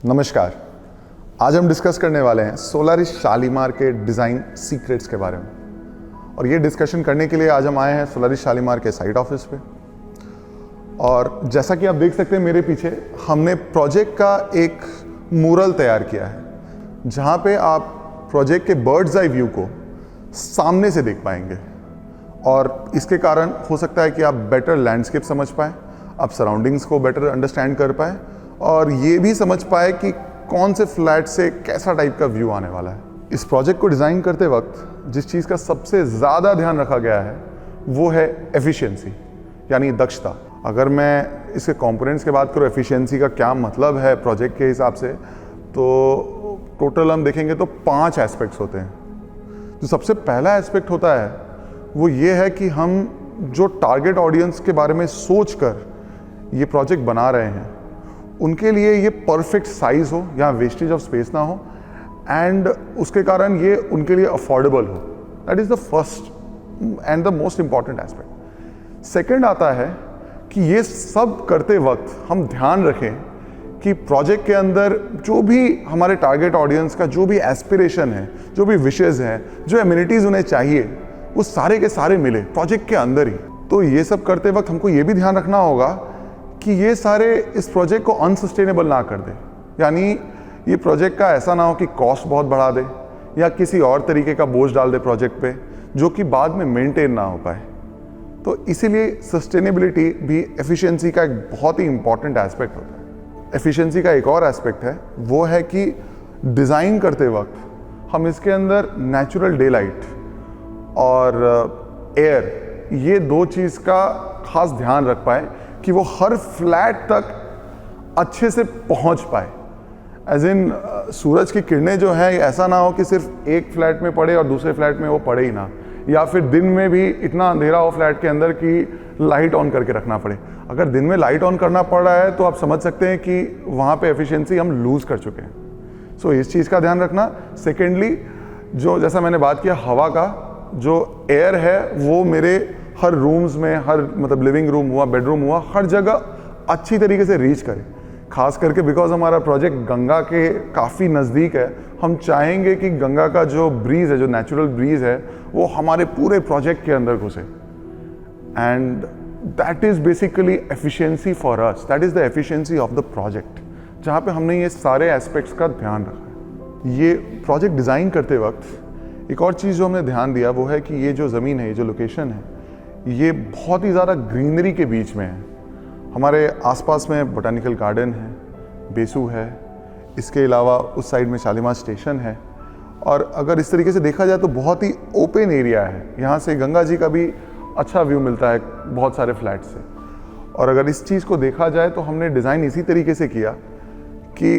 नमस्कार। आज हम डिस्कस करने वाले हैं सोलारिस शालीमार के डिज़ाइन सीक्रेट्स के बारे में। और ये डिस्कशन करने के लिए आज हम आए हैं सोलारिस शालीमार के साइट ऑफिस पे। और जैसा कि आप देख सकते हैं मेरे पीछे, हमने प्रोजेक्ट का एक मूरल तैयार किया है जहाँ पे आप प्रोजेक्ट के बर्ड्स आई व्यू को सामने से देख पाएंगे। और इसके कारण हो सकता है कि आप बेटर लैंडस्केप समझ पाएँ, आप सराउंडिंग्स को बेटर अंडरस्टैंड कर पाएँ और ये भी समझ पाए कि कौन से फ्लैट से कैसा टाइप का व्यू आने वाला है। इस प्रोजेक्ट को डिज़ाइन करते वक्त जिस चीज़ का सबसे ज़्यादा ध्यान रखा गया है वो है एफिशिएंसी, यानी दक्षता। अगर मैं इसके कंपोनेंट्स की बात करूँ, एफिशिएंसी का क्या मतलब है प्रोजेक्ट के हिसाब से, तो टोटल हम देखेंगे तो 5 एस्पेक्ट्स होते हैं। जो सबसे पहला एस्पेक्ट होता है वो ये है कि हम जो टारगेट ऑडियंस के बारे में सोच कर ये प्रोजेक्ट बना रहे हैं उनके लिए ये परफेक्ट साइज हो, या वेस्टेज ऑफ स्पेस ना हो, एंड उसके कारण ये उनके लिए अफोर्डेबल हो। That is the first and the most important aspect. Second आता है कि ये सब करते वक्त हम ध्यान रखें कि प्रोजेक्ट के अंदर जो भी हमारे टारगेट ऑडियंस का जो भी एस्पिरेशन है, जो भी विशेज़ हैं, जो एमिनिटीज़ उन्हें चाहिए, वो सारे के सारे मिले प्रोजेक्ट के अंदर ही। तो ये सब करते वक्त हमको ये भी ध्यान रखना होगा कि ये सारे इस प्रोजेक्ट को अनसस्टेनेबल ना कर दे, यानी ये प्रोजेक्ट का ऐसा ना हो कि कॉस्ट बहुत बढ़ा दे या किसी और तरीके का बोझ डाल दे प्रोजेक्ट पे जो कि बाद में मेंटेन ना हो पाए। तो इसीलिए सस्टेनेबिलिटी भी एफिशिएंसी का एक बहुत ही इंपॉर्टेंट एस्पेक्ट होता है। एफिशिएंसी का एक और एस्पेक्ट है, वो है कि डिज़ाइन करते वक्त हम इसके अंदर नेचुरल डे लाइट और एयर, ये दो चीज़ का खास ध्यान रख पाए कि वो हर फ्लैट तक अच्छे से पहुंच पाए। एज इन सूरज की किरणें जो है ऐसा ना हो कि सिर्फ एक फ्लैट में पड़े और दूसरे फ्लैट में वो पड़े ही ना, या फिर दिन में भी इतना अंधेरा हो फ्लैट के अंदर कि लाइट ऑन करके रखना पड़े। अगर दिन में लाइट ऑन करना पड़ रहा है तो आप समझ सकते हैं कि वहाँ पे एफिशिएंसी हम लूज़ कर चुके हैं। सो इस चीज़ का ध्यान रखना। सेकेंडली, जो जैसा मैंने बात किया हवा का, जो एयर है वो मेरे हर रूम्स में, हर मतलब लिविंग रूम हुआ, बेडरूम हुआ, हर जगह अच्छी तरीके से रीच करें। खास करके बिकॉज हमारा प्रोजेक्ट गंगा के काफ़ी नज़दीक है, हम चाहेंगे कि गंगा का जो ब्रीज़ है, जो नेचुरल ब्रीज़ है, वो हमारे पूरे प्रोजेक्ट के अंदर घुसे। And that is basically efficiency for us, that is the efficiency of the project, जहाँ पे हमने ये सारे एस्पेक्ट्स का ध्यान रखा है। ये प्रोजेक्ट डिज़ाइन करते वक्त एक और चीज़ जो हमने ध्यान दिया वो है कि ये जो ज़मीन है, ये जो लोकेशन है, ये बहुत ही ज़्यादा ग्रीनरी के बीच में है। हमारे आसपास में बोटानिकल गार्डन है, बेसू है, इसके अलावा उस साइड में शालीमार स्टेशन है, और अगर इस तरीके से देखा जाए तो बहुत ही ओपन एरिया है। यहाँ से गंगा जी का भी अच्छा व्यू मिलता है बहुत सारे फ्लैट से। और अगर इस चीज़ को देखा जाए तो हमने डिज़ाइन इसी तरीके से किया कि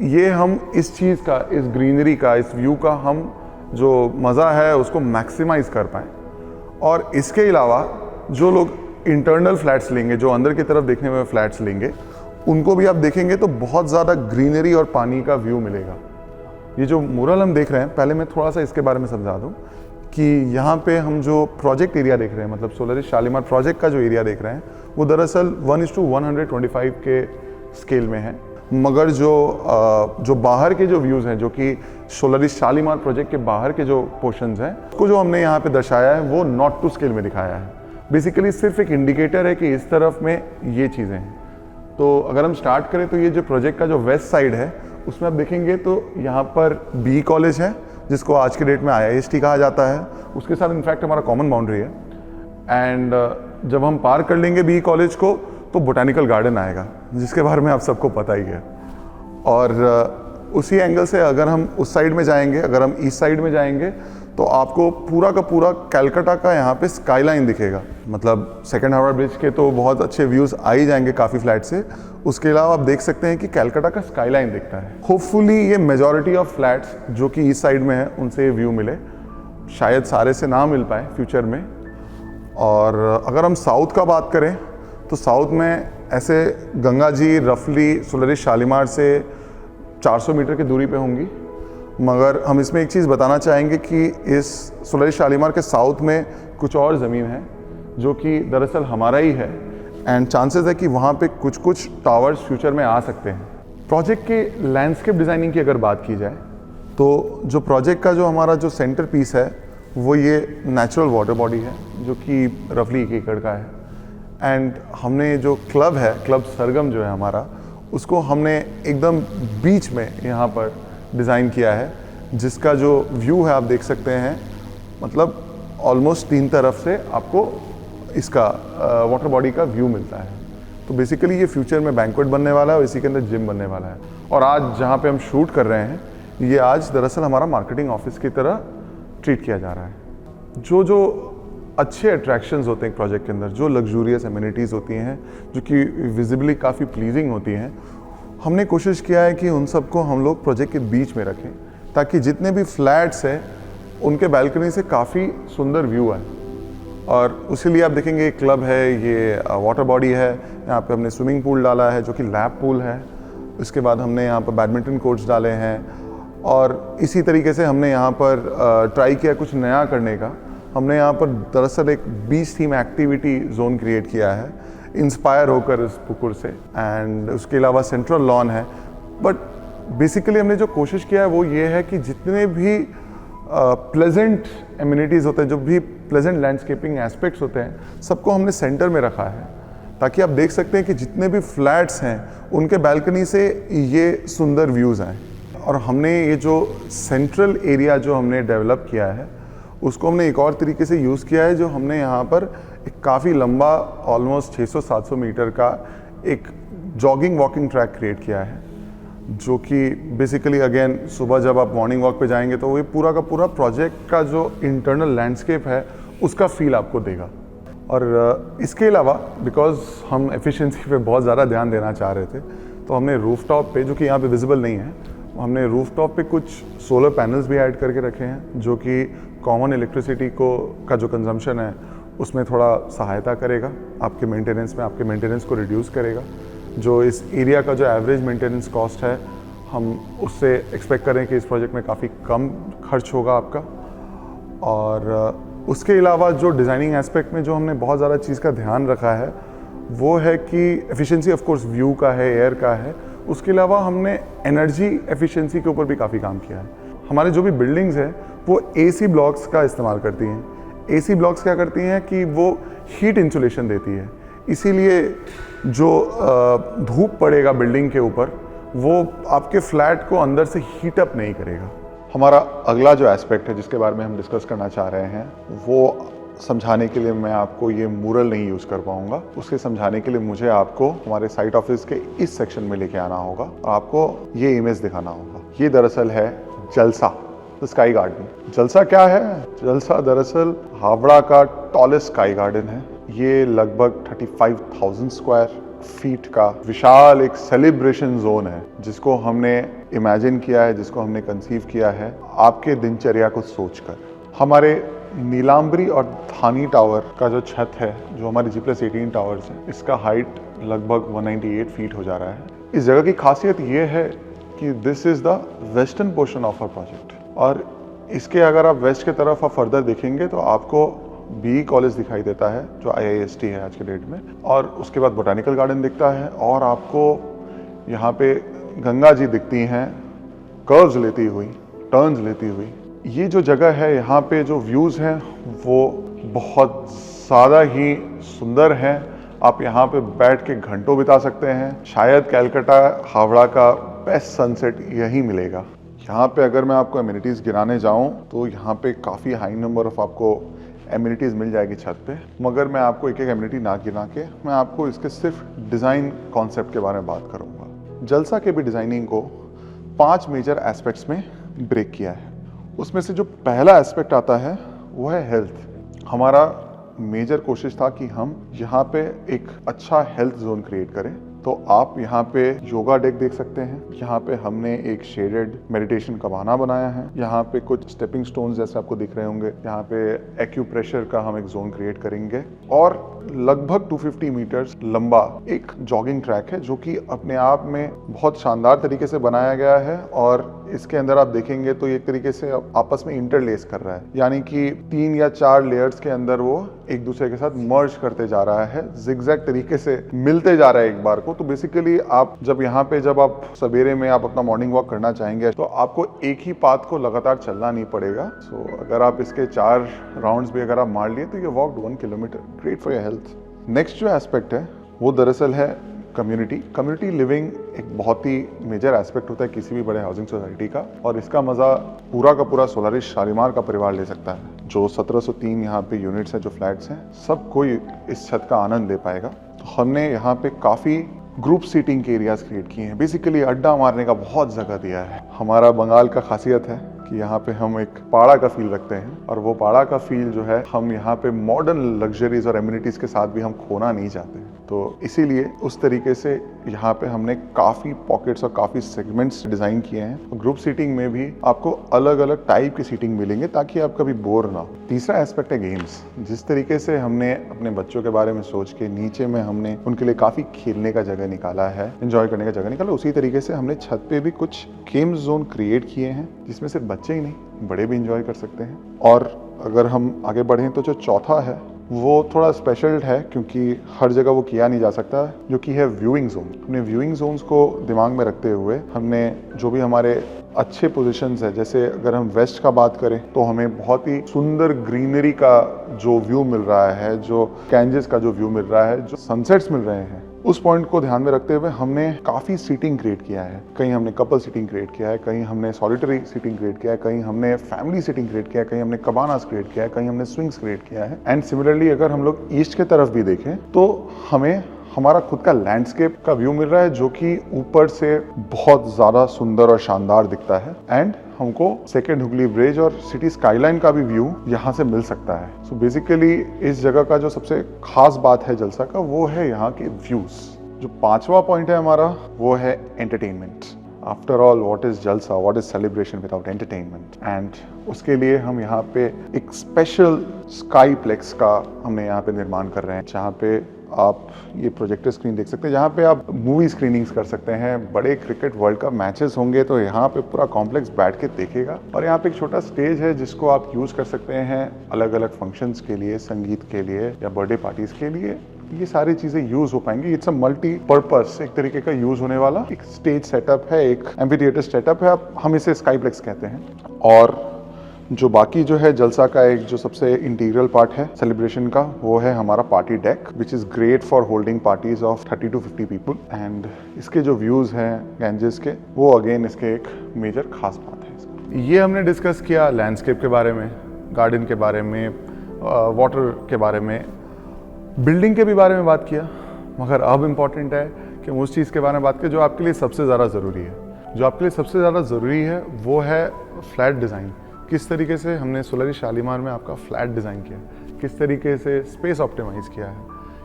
ये हम इस चीज़ का, इस ग्रीनरी का, इस व्यू का हम जो मज़ा है उसको मैक्सिमाइज़ कर पाएँ। और इसके अलावा जो लोग इंटरनल फ्लैट्स लेंगे, जो अंदर की तरफ देखने में फ्लैट्स लेंगे, उनको भी आप देखेंगे तो बहुत ज़्यादा ग्रीनरी और पानी का व्यू मिलेगा। ये जो मूरल हम देख रहे हैं, पहले मैं थोड़ा सा इसके बारे में समझा दूं कि यहाँ पे हम जो प्रोजेक्ट एरिया देख रहे हैं, मतलब सोलारिस शालीमार प्रोजेक्ट का जो एरिया देख रहे हैं, वो दरअसल 1:125 के स्केल में है। मगर जो बाहर के जो व्यूज़ हैं, जो कि सोलारिस शालीमार प्रोजेक्ट के बाहर के जो पोर्शंस हैं, उसको जो हमने यहाँ पे दर्शाया है वो नॉट टू स्केल में दिखाया है। बेसिकली सिर्फ एक इंडिकेटर है कि इस तरफ में ये चीज़ें हैं। तो अगर हम स्टार्ट करें तो ये जो प्रोजेक्ट का जो वेस्ट साइड है उसमें आप देखेंगे तो यहाँ पर बी कॉलेज है, जिसको आज के डेट में IIST कहा जाता है। उसके साथ इनफैक्ट हमारा कॉमन बाउंड्री है। एंड जब हम पार कर लेंगे बी कॉलेज को तो बोटानिकल गार्डन आएगा, जिसके बारे में आप सबको पता ही है। और उसी एंगल से अगर हम उस साइड में जाएंगे, अगर हम ईस्ट साइड में जाएंगे तो आपको पूरा का पूरा कलकत्ता का यहाँ पे स्काईलाइन दिखेगा। मतलब सेकंड हार्बर ब्रिज के तो बहुत अच्छे व्यूज़ आ ही जाएंगे काफ़ी फ्लैट से। उसके अलावा आप देख सकते हैं कि कलकत्ता का स्काईलाइन दिखता है। होपफुली ये मेजॉरिटी ऑफ फ्लैट्स जो कि ईस्ट साइड में है उनसे ये व्यू मिले, शायद सारे से ना मिल पाए फ्यूचर में। और अगर हम साउथ का बात करें तो साउथ में ऐसे गंगा जी रफली सोलारिस शालीमार से 400 मीटर की दूरी पे होंगी। मगर हम इसमें एक चीज़ बताना चाहेंगे कि इस सोलारिस शालीमार के साउथ में कुछ और ज़मीन है जो कि दरअसल हमारा ही है, एंड चांसेस है कि वहाँ पे कुछ टावर्स फ्यूचर में आ सकते हैं। प्रोजेक्ट के लैंडस्केप डिज़ाइनिंग की अगर बात की जाए तो जो प्रोजेक्ट का जो हमारा जो सेंटर पीस है वो ये नेचुरल वाटर बॉडी है जो कि रफली 1 एकड़ का है। एंड हमने जो क्लब है, क्लब सरगम जो है हमारा, उसको हमने एकदम बीच में यहाँ पर डिज़ाइन किया है, जिसका जो व्यू है आप देख सकते हैं, मतलब ऑलमोस्ट 3 तरफ से आपको इसका वाटर बॉडी का व्यू मिलता है। तो बेसिकली ये फ्यूचर में बैंक्वेट बनने वाला है और इसी के अंदर जिम बनने वाला है। और आज जहाँ पे हम शूट कर रहे हैं, ये आज दरअसल हमारा मार्केटिंग ऑफिस की तरह ट्रीट किया जा रहा है। जो अच्छे अट्रैक्शंस होते हैं एक प्रोजेक्ट के अंदर, जो लग्जूरियस एमिनिटीज़ होती हैं, जो कि विजिबली काफ़ी प्लीजिंग होती हैं, हमने कोशिश किया है कि उन सबको हम लोग प्रोजेक्ट के बीच में रखें, ताकि जितने भी फ्लैट्स हैं उनके बालकनी से काफ़ी सुंदर व्यू आए। और उसी लिए आप देखेंगे एक क्लब है, ये वाटर बॉडी है, यहाँ पे हमने स्विमिंग पूल डाला है जो कि लैप पूल है। उसके बाद हमने यहाँ पर बैडमिंटन कोर्ट्स डाले हैं और इसी तरीके से हमने यहाँ पर ट्राई किया कुछ नया करने का। हमने यहाँ पर दरअसल एक बीच थीम एक्टिविटी जोन क्रिएट किया है इंस्पायर होकर इस पुकुर से, एंड उसके अलावा सेंट्रल लॉन है। बट बेसिकली हमने जो कोशिश किया है वो ये है कि जितने भी प्लेजेंट एमिनिटीज़ होते हैं, जो भी प्लेजेंट लैंडस्केपिंग एस्पेक्ट्स होते हैं, सबको हमने सेंटर में रखा है, ताकि आप देख सकते हैं कि जितने भी फ्लैट्स हैं उनके बालकनी से ये सुंदर व्यूज़ आएँ। और हमने ये जो सेंट्रल एरिया जो हमने डेवलप किया है उसको हमने एक और तरीके से यूज़ किया है, जो हमने यहाँ पर एक काफ़ी लंबा ऑलमोस्ट 600-700 मीटर का एक जॉगिंग वॉकिंग ट्रैक क्रिएट किया है, जो कि बेसिकली अगेन सुबह जब आप मॉर्निंग वॉक पे जाएंगे तो ये पूरा का पूरा प्रोजेक्ट का जो इंटरनल लैंडस्केप है उसका फील आपको देगा। और इसके अलावा बिकॉज हम एफिशिएंसी पे बहुत ज़्यादा ध्यान देना चाह रहे थे, तो हमने रूफटॉप पे, जो कि यहाँ पे विजिबल नहीं है, हमने रूफटॉप पे कुछ सोलर पैनल्स भी ऐड करके रखे हैं, जो कि कॉमन इलेक्ट्रिसिटी का जो कंजम्पशन है उसमें थोड़ा सहायता करेगा आपके मेंटेनेंस में, आपके मेंटेनेंस को रिड्यूस करेगा। जो इस एरिया का जो एवरेज मेंटेनेंस कॉस्ट है, हम उससे एक्सपेक्ट करें कि इस प्रोजेक्ट में काफ़ी कम खर्च होगा आपका। और उसके अलावा जो डिज़ाइनिंग एस्पेक्ट में जो हमने बहुत ज़्यादा चीज़ का ध्यान रखा है वो है कि एफिशिएंसी ऑफ कोर्स व्यू का है, एयर का है। उसके अलावा हमने एनर्जी एफिशिएंसी के ऊपर भी काफ़ी काम किया है। हमारे जो भी बिल्डिंग्स हैं वो एसी ब्लॉक्स का इस्तेमाल करती हैं। एसी ब्लॉक्स क्या करती हैं कि वो हीट इंसुलेशन देती है, इसीलिए जो धूप पड़ेगा बिल्डिंग के ऊपर वो आपके फ्लैट को अंदर से हीट अप नहीं करेगा। हमारा अगला जो एस्पेक्ट है जिसके बारे में हम डिस्कस करना चाह रहे हैं, वो समझाने के लिए मैं आपको ये मूरल नहीं यूज़ कर पाऊंगा। उसके समझाने के लिए मुझे आपको हमारे साइट ऑफिस के इस सेक्शन में लेके आना होगा और आपको ये इमेज दिखाना होगा। ये दरअसल है जलसा, द स्काई गार्डन। जलसा क्या है? जलसा दरअसल हावड़ा का टॉलेस्ट स्काई गार्डन है। ये लगभग 35,000 स्क्वायर फीट का विशाल एक सेलिब्रेशन जोन है, जिसको हमने इमेजिन किया है, जिसको हमने कंसीव किया है आपके दिनचर्या को सोचकर। हमारे नीलांबरी और धानी टावर का जो छत है, जो हमारे G+18 टावर्स है, इसका हाइट लगभग 198 फीट हो जा रहा है। इस जगह की खासियत ये है कि this is the western portion of our project, और इसके अगर आप वेस्ट की तरफ आप फर्दर देखेंगे तो आपको BE कॉलेज दिखाई देता है, जो IIST है आज के डेट में, और उसके बाद बोटानिकल गार्डन दिखता है, और आपको यहाँ पे गंगा जी दिखती हैं कर्व्स लेती हुई, टर्न्स लेती हुई। ये जो जगह है, यहाँ पे जो व्यूज़ हैं वो बहुत ज़्यादा ही सुंदर हैं। आप यहाँ पे बैठ के घंटों बिता सकते हैं। शायद कैलकाटा हावड़ा का बेस्ट सनसेट यहीं मिलेगा। यहाँ पे अगर मैं आपको एमिनिटीज़ गिनाने जाऊँ तो यहाँ पे काफ़ी हाई नंबर ऑफ आपको एमिनिटीज़ मिल जाएगी छत पे, मगर मैं आपको एक एक एमिनिटी ना गिना के मैं आपको इसके सिर्फ डिज़ाइन कॉन्सेप्ट के बारे में बात करूँगा। जलसा के भी डिज़ाइनिंग को 5 मेजर एस्पेक्ट्स में ब्रेक किया है। उसमें से जो पहला एस्पेक्ट आता है वो है हेल्थ। हमारा मेजर कोशिश था कि हम यहाँ पे एक अच्छा हेल्थ जोन क्रिएट करें। तो आप यहाँ पे योगा डेक देख सकते हैं। यहाँ पे हमने एक शेडेड मेडिटेशन का बहाना बनाया है। यहाँ पे कुछ स्टेपिंग स्टोन्स जैसे आपको दिख रहे होंगे। यहाँ पे एक्यूप्रेशर का हम एक जोन क्रिएट करेंगे, और लगभग 250 मीटर्स लंबा एक जॉगिंग ट्रैक है, जो कि अपने आप में बहुत शानदार तरीके से बनाया गया है। और इसके अंदर आप देखेंगे तो एक तरीके से आपस में इंटरलेस कर रहा है, यानी कि 3 या 4 लेयर्स के अंदर वो एक दूसरे के साथ मर्ज करते जा रहा है, जिगजैग तरीके से मिलते जा रहा है एक बार को। तो बेसिकली आप जब यहाँ पे जब आप सवेरे में आप अपना मॉर्निंग वॉक करना चाहेंगे तो आपको एक ही पाथ को लगातार चलना नहीं पड़ेगा। सो अगर आप इसके 4 राउंड्स भी अगर आप मार लिए तो ये walk 1 kilometre, great for your health. Next जो एस्पेक्ट है वो दरअसल है कम्युनिटी लिविंग। एक बहुत ही मेजर एस्पेक्ट होता है किसी भी बड़े हाउसिंग सोसाइटी का, और इसका मज़ा पूरा का पूरा सोलारिस शालीमार का परिवार ले सकता है। जो 1703 यहाँ पे यूनिट्स हैं, जो फ्लैट्स हैं, सब कोई इस छत का आनंद ले पाएगा। तो हमने यहाँ पे काफ़ी ग्रुप सीटिंग के एरियाज क्रिएट किए हैं। बेसिकली अड्डा मारने का बहुत जगह दिया है। हमारा बंगाल का खासियत है कि यहाँ पे हम एक पाड़ा का फील रखते हैं, और वो पाड़ा का फील जो है हम यहाँ पे मॉडर्न लग्जरीज और एमिनिटीज के साथ भी हम खोना नहीं चाहते। तो इसीलिए उस तरीके से यहाँ पे हमने काफ़ी पॉकेट्स और काफ़ी सेगमेंट्स डिज़ाइन किए हैं। ग्रुप सीटिंग में भी आपको अलग अलग टाइप की सीटिंग मिलेंगे ताकि आप कभी बोर ना हो। तीसरा एस्पेक्ट है गेम्स। जिस तरीके से हमने अपने बच्चों के बारे में सोच के नीचे में हमने उनके लिए काफ़ी खेलने का जगह निकाला है, एंजॉय करने का जगह निकाला, उसी तरीके से हमने छत पे भी कुछ गेम जोन क्रिएट किए हैं जिसमें सिर्फ बच्चे ही नहीं बड़े भी इंजॉय कर सकते हैं। और अगर हम आगे बढ़ें तो जो चौथा है वो थोड़ा स्पेशल है क्योंकि हर जगह वो किया नहीं जा सकता, जो कि है व्यूइंग जोन। हमने व्यूइंग जोन्स को दिमाग में रखते हुए हमने जो भी हमारे अच्छे पोजीशंस है, जैसे अगर हम वेस्ट का बात करें तो हमें बहुत ही सुंदर ग्रीनरी का जो व्यू मिल रहा है, जो कैंजेस का जो व्यू मिल रहा है, जो सनसेट्स मिल रहे हैं, उस पॉइंट को ध्यान में रखते हुए हमने काफ़ी सीटिंग क्रिएट किया है। कहीं हमने कपल सीटिंग क्रिएट किया है, कहीं हमने सॉलिटरी सीटिंग क्रिएट किया है, कहीं हमने फैमिली सीटिंग क्रिएट किया है, कहीं हमने कबानास क्रिएट किया है, कहीं हमने स्विंग्स क्रिएट किया है। एंड सिमिलरली अगर हम लोग ईस्ट की तरफ भी देखें तो हमें हमारा खुद का लैंडस्केप का व्यू मिल रहा है, जो कि ऊपर से बहुत ज़्यादा सुंदर और शानदार दिखता है। एंड हमको सेकेंड हुगली ब्रिज और सिटी स्काईलाइन का भी व्यू यहाँ से मिल सकता है। सो बेसिकली इस जगह का जो सबसे खास बात है जलसा का, वो है यहाँ के व्यूज। जो पांचवा पॉइंट है हमारा वो है entertainment. After all what is जलसा, what is celebration without entertainment. And उसके लिए हम यहाँ पे एक स्पेशल स्काई प्लेक्स का हमने यहाँ पे निर्माण कर रहे हैं, जहाँ पे आप ये प्रोजेक्टर स्क्रीन देख सकते हैं, जहाँ पे आप मूवी स्क्रीनिंग्स कर सकते हैं। बड़े क्रिकेट वर्ल्ड कप मैचेस होंगे तो यहाँ पे पूरा कॉम्प्लेक्स बैठ के देखेगा। और यहाँ पे एक छोटा स्टेज है जिसको आप यूज़ कर सकते हैं अलग अलग फंक्शंस के लिए, संगीत के लिए या बर्थडे पार्टीज के लिए। ये सारी चीज़ें यूज़ हो पाएंगी। इट्स अ मल्टीपर्पस एक तरीके का यूज़ होने वाला एक स्टेज सेटअप है, एक एम्फीथिएटर सेटअप है, हम इसे स्काईप्लेक्स कहते हैं। और जो बाकी जो है जलसा का एक जो सबसे इंटीग्रल पार्ट है सेलिब्रेशन का, वो है हमारा party deck, which is great for holding parties of 30 to 50 people. And इसके जो व्यूज़ हैं गैंजेस के, वो अगेन इसके एक मेजर खास बात है। ये हमने डिस्कस किया लैंडस्केप के बारे में, गार्डन के बारे में, वाटर के बारे में, बिल्डिंग के भी बारे में बात किया। मगर अब इम्पॉर्टेंट है कि हम उस चीज़ के बारे में बात करें जो आपके लिए सबसे ज़्यादा ज़रूरी है। जो आपके लिए सबसे ज़्यादा ज़रूरी है वो है फ्लैट डिज़ाइन। किस तरीके से हमने सोलरी शालीमार में आपका फ्लैट डिज़ाइन किया, किस तरीके से स्पेस ऑप्टिमाइज़ किया है,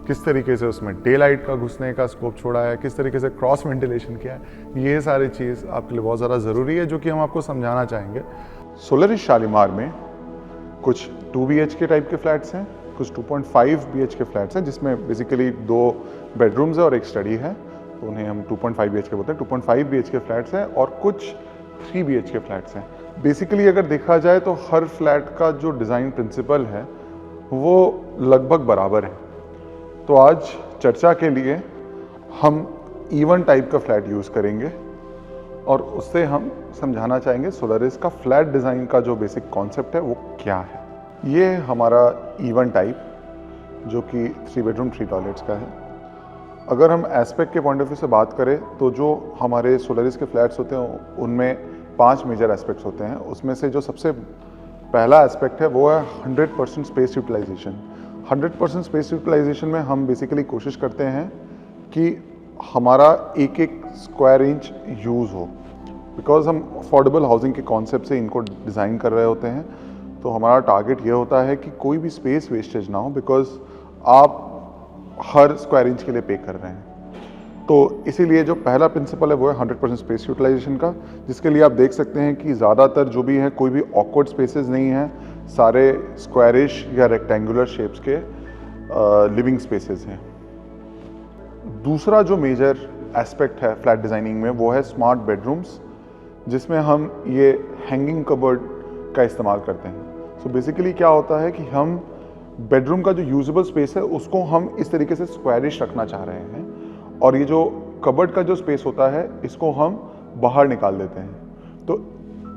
किस तरीके से उसमें डे लाइट का घुसने का स्कोप छोड़ा है, किस तरीके से क्रॉस वेंटिलेशन किया है। ये सारी चीज़ आपके लिए बहुत ज़्यादा ज़रूरी है, जो कि हम आपको समझाना चाहेंगे। सोलरी शालीमार में कुछ 2 BHK टाइप के फ्लैट्स हैं, कुछ 2.5 BHK फ्लैट्स हैं, जिसमें बेसिकली 2 बेडरूम्स है और एक स्टडी है, तो उन्हें हम 2.5 BHK बोलते हैं। 2.5 BHK फ्लैट्स हैं और कुछ 3 BHK फ्लैट्स हैं। बेसिकली अगर देखा जाए तो हर फ्लैट का जो डिज़ाइन प्रिंसिपल है वो लगभग बराबर है। तो आज चर्चा के लिए हम इवन टाइप का फ्लैट यूज़ करेंगे और उससे हम समझाना चाहेंगे सोलरिस का फ्लैट डिज़ाइन का जो बेसिक कॉन्सेप्ट है वो क्या है। ये हमारा इवन टाइप जो कि 3 बेडरूम 3 टॉयलेट्स का है। अगर हम एस्पेक्ट के पॉइंट ऑफ व्यू से बात करें तो जो हमारे सोलरिस के फ्लैट्स होते हैं उनमें 5 मेजर एस्पेक्ट्स होते हैं। उसमें से जो सबसे पहला एस्पेक्ट है वो है 100% स्पेस यूटिलाइजेशन। 100% स्पेस यूटिलाइजेशन में हम बेसिकली कोशिश करते हैं कि हमारा एक एक स्क्वायर इंच यूज़ हो, बिकॉज हम अफोर्डेबल हाउसिंग के कॉन्सेप्ट से इनको डिज़ाइन कर रहे होते हैं। तो हमारा टारगेट ये होता है कि कोई भी स्पेस वेस्टेज ना हो, बिकॉज आप हर स्क्वायर इंच के लिए पे कर रहे हैं। तो इसीलिए जो पहला प्रिंसिपल है वो है 100% स्पेस यूटिलाइजेशन का, जिसके लिए आप देख सकते हैं कि ज़्यादातर जो भी है कोई भी ऑकवर्ड स्पेसेस नहीं है, सारे स्क्वायरिश या रेक्टेंगुलर शेप्स के लिविंग स्पेसेस हैं। दूसरा जो मेजर एस्पेक्ट है फ्लैट डिज़ाइनिंग में वो है स्मार्ट बेडरूम्स, जिसमें हम ये हैंगिंग कबर्ड का इस्तेमाल करते हैं। सो बेसिकली क्या होता है कि हम बेडरूम का जो यूजेबल स्पेस है उसको हम इस तरीके से स्क्वायरिश रखना चाह रहे हैं, और ये जो कबर्ड का जो स्पेस होता है इसको हम बाहर निकाल देते हैं। तो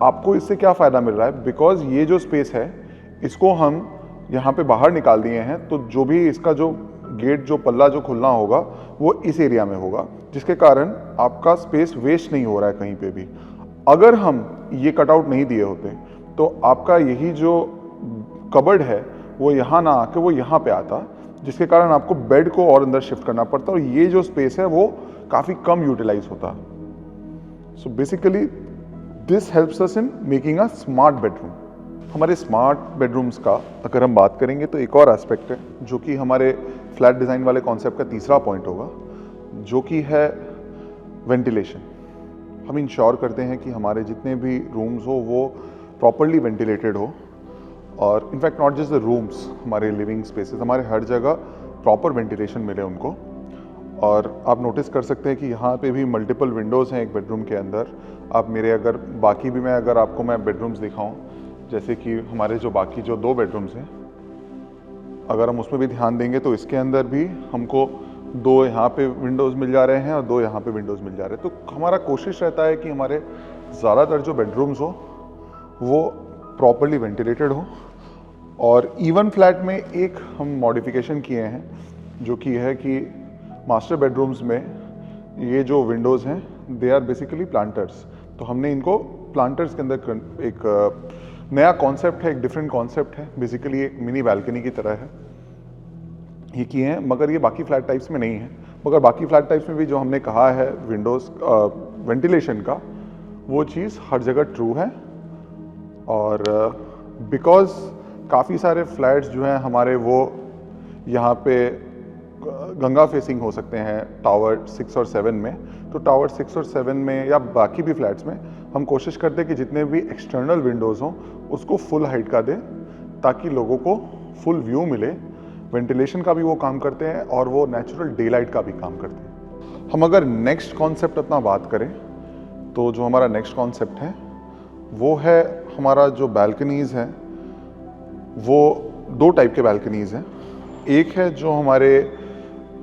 आपको इससे क्या फ़ायदा मिल रहा है, बिकॉज ये जो स्पेस है इसको हम यहाँ पे बाहर निकाल दिए हैं, तो जो भी इसका जो गेट जो पल्ला जो खुलना होगा वो इस एरिया में होगा, जिसके कारण आपका स्पेस वेस्ट नहीं हो रहा है कहीं पे भी। अगर हम ये कटआउट नहीं दिए होते तो आपका यही जो कबर्ड है वो यहाँ ना आके वो यहाँ पे आता, जिसके कारण आपको बेड को और अंदर शिफ्ट करना पड़ता और ये जो स्पेस है वो काफ़ी कम यूटिलाइज होता। So basically this helps us in making a smart bedroom. हमारे स्मार्ट बेडरूम्स का अगर हम बात करेंगे तो एक और एस्पेक्ट है जो कि हमारे फ्लैट डिज़ाइन वाले कॉन्सेप्ट का तीसरा पॉइंट होगा, जो कि है वेंटिलेशन। हम इंश्योर करते हैं कि हमारे जितने भी रूम्स हो वो प्रॉपरली वेंटिलेटेड हो, और in fact not just the rooms, हमारे लिविंग स्पेसेस, हमारे हर जगह प्रॉपर वेंटिलेशन मिले उनको। और आप नोटिस कर सकते हैं कि यहाँ पे भी मल्टीपल विंडोज़ हैं एक बेडरूम के अंदर। आप मेरे अगर बाकी भी अगर आपको मैं बेडरूम्स दिखाऊं, जैसे कि हमारे जो बाकी जो 2 बेडरूम्स हैं, अगर हम उसमें भी ध्यान देंगे तो इसके अंदर भी हमको 2 यहाँ पे विंडोज़ मिल जा रहे हैं और 2 यहाँ पे विंडोज़ मिल जा रहे हैं। तो हमारा कोशिश रहता है कि हमारे ज़्यादातर जो बेडरूम्स हो वो प्रॉपरली वेंटिलेटेड हो। और इवन फ्लैट में एक हम मॉडिफिकेशन किए हैं, जो कि है कि मास्टर बेडरूम्स में ये जो विंडोज़ हैं दे आर बेसिकली प्लांटर्स। तो हमने इनको प्लांटर्स के अंदर एक नया कॉन्सेप्ट है, एक डिफरेंट कॉन्सेप्ट है, बेसिकली एक मिनी बालकनी की तरह है, ये किए हैं। मगर ये बाकी फ्लैट टाइप्स में नहीं है। मगर बाकी फ्लैट टाइप्स में भी जो हमने कहा है विंडोज़ वेंटिलेशन का, वो चीज़ हर जगह ट्रू है। और बिकॉज काफ़ी सारे फ्लैट्स जो हैं हमारे वो यहाँ पे गंगा फेसिंग हो सकते हैं टावर 6 और 7 में, तो टावर 6 और 7 में या बाकी भी फ्लैट्स में हम कोशिश करते हैं कि जितने भी एक्सटर्नल विंडोज़ हों उसको फुल हाइट का दें, ताकि लोगों को फुल व्यू मिले। वेंटिलेशन का भी वो काम करते हैं और वो नेचुरल डे लाइट का भी काम करते हैं। हम अगर नेक्स्ट कॉन्सेप्ट अपना बात करें तो जो हमारा नेक्स्ट कॉन्सेप्ट है वो है हमारा जो बैल्कनीज़ हैं, वो 2 टाइप के बैल्कनीज़ हैं। एक है जो हमारे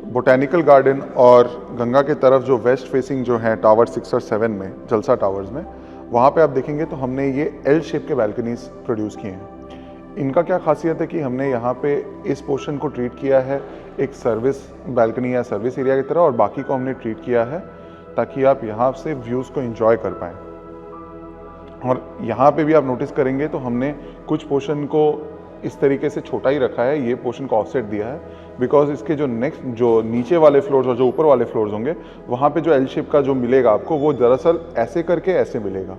बोटैनिकल गार्डन और गंगा के तरफ जो वेस्ट फेसिंग जो है टावर 6 और 7 में, जलसा टावर्स में, वहाँ पे आप देखेंगे तो हमने ये एल शेप के बैल्कनीज प्रोड्यूस किए हैं। इनका क्या खासियत है कि हमने यहाँ पे इस पोर्शन को ट्रीट किया है एक सर्विस बैल्कनी या सर्विस एरिया की तरह, और बाकी को हमने ट्रीट किया है ताकि आप यहाँ से व्यूज़ को एंजॉय कर पाएँ। और यहाँ पे भी आप नोटिस करेंगे तो हमने कुछ पोर्शन को इस तरीके से छोटा ही रखा है, ये पोर्शन को ऑफसेट दिया है, बिकॉज इसके जो नेक्स्ट जो नीचे वाले फ्लोर्स और जो ऊपर वाले फ्लोर्स होंगे वहाँ पे जो एल शेप का जो मिलेगा आपको वो दरअसल ऐसे करके ऐसे मिलेगा।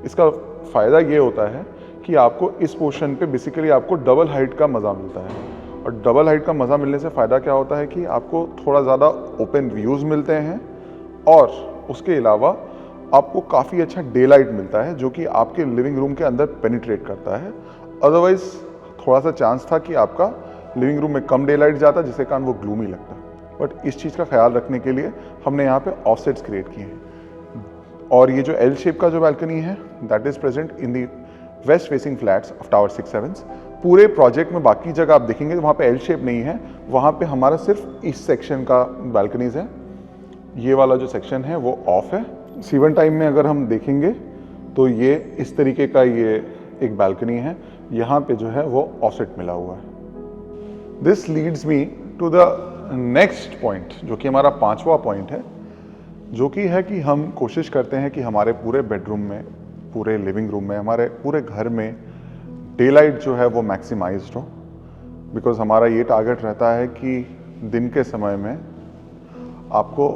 इसका फ़ायदा ये होता है कि आपको इस पोर्शन पे बेसिकली आपको डबल हाइट का मज़ा मिलता है, और डबल हाइट का मज़ा मिलने से फ़ायदा क्या होता है कि आपको थोड़ा ज़्यादा ओपन व्यूज़ मिलते हैं, और उसके अलावा आपको काफ़ी अच्छा डे लाइट मिलता है जो कि आपके लिविंग रूम के अंदर पेनिट्रेट करता है। अदरवाइज़ थोड़ा सा चांस था कि आपका लिविंग रूम में कम डे लाइट जाता, जिसके कारण वो ग्लूमी लगता। बट इस चीज़ का ख्याल रखने के लिए हमने यहाँ पे ऑफसेट्स क्रिएट किए हैं। और ये जो एल शेप का जो बैल्कनी है that is present in the waste facing flats of tower 6-7। पूरे प्रोजेक्ट में बाकी जगह आप देखेंगे तो वहाँ पे एल शेप नहीं है, वहाँ पे हमारा सिर्फ इस सेक्शन का बैल्कनीज है। ये वाला जो सेक्शन है वो ऑफ है। सीवन टाइम में अगर हम देखेंगे तो ये इस तरीके का ये एक बैल्कनी है, यहाँ पे जो है वो ऑफसेट मिला हुआ है। This leads me to the next point, जो कि हमारा 5वां पॉइंट है, जो कि है कि हम कोशिश करते हैं कि हमारे पूरे बेडरूम में, पूरे लिविंग रूम में, हमारे पूरे घर में डे लाइट जो है वो मैक्सिमाइज्ड हो। बिकॉज हमारा ये टारगेट रहता है कि दिन के समय में आपको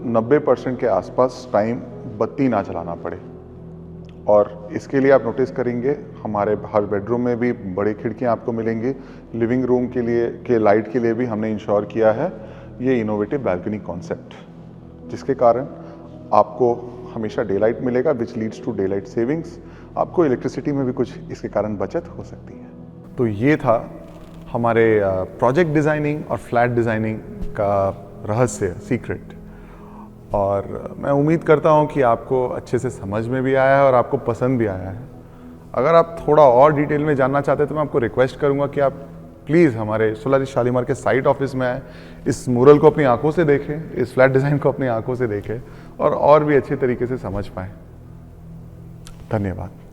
90% के आसपास टाइम बत्ती ना चलाना पड़े। और इसके लिए आप नोटिस करेंगे हमारे हर बेडरूम में भी बड़ी खिड़कियां आपको मिलेंगी। लिविंग रूम के लिए के लाइट के लिए भी हमने इंश्योर किया है ये इनोवेटिव बैल्कनी कॉन्सेप्ट, जिसके कारण आपको हमेशा डे लाइट मिलेगा, which leads to daylight savings. आपको इलेक्ट्रिसिटी में भी कुछ इसके कारण बचत हो सकती है। तो ये था हमारे प्रोजेक्ट डिज़ाइनिंग और फ्लैट डिज़ाइनिंग का रहस्य, सीक्रेट। और मैं उम्मीद करता हूँ कि आपको अच्छे से समझ में भी आया है और आपको पसंद भी आया है। अगर आप थोड़ा और डिटेल में जानना चाहते हैं तो मैं आपको रिक्वेस्ट करूँगा कि आप प्लीज़ हमारे सोलारी शालीमार के साइट ऑफिस में आए, इस मुरल को अपनी आंखों से देखें, इस फ्लैट डिज़ाइन को अपनी आंखों से देखें और भी अच्छे तरीके से समझ पाएँ। धन्यवाद।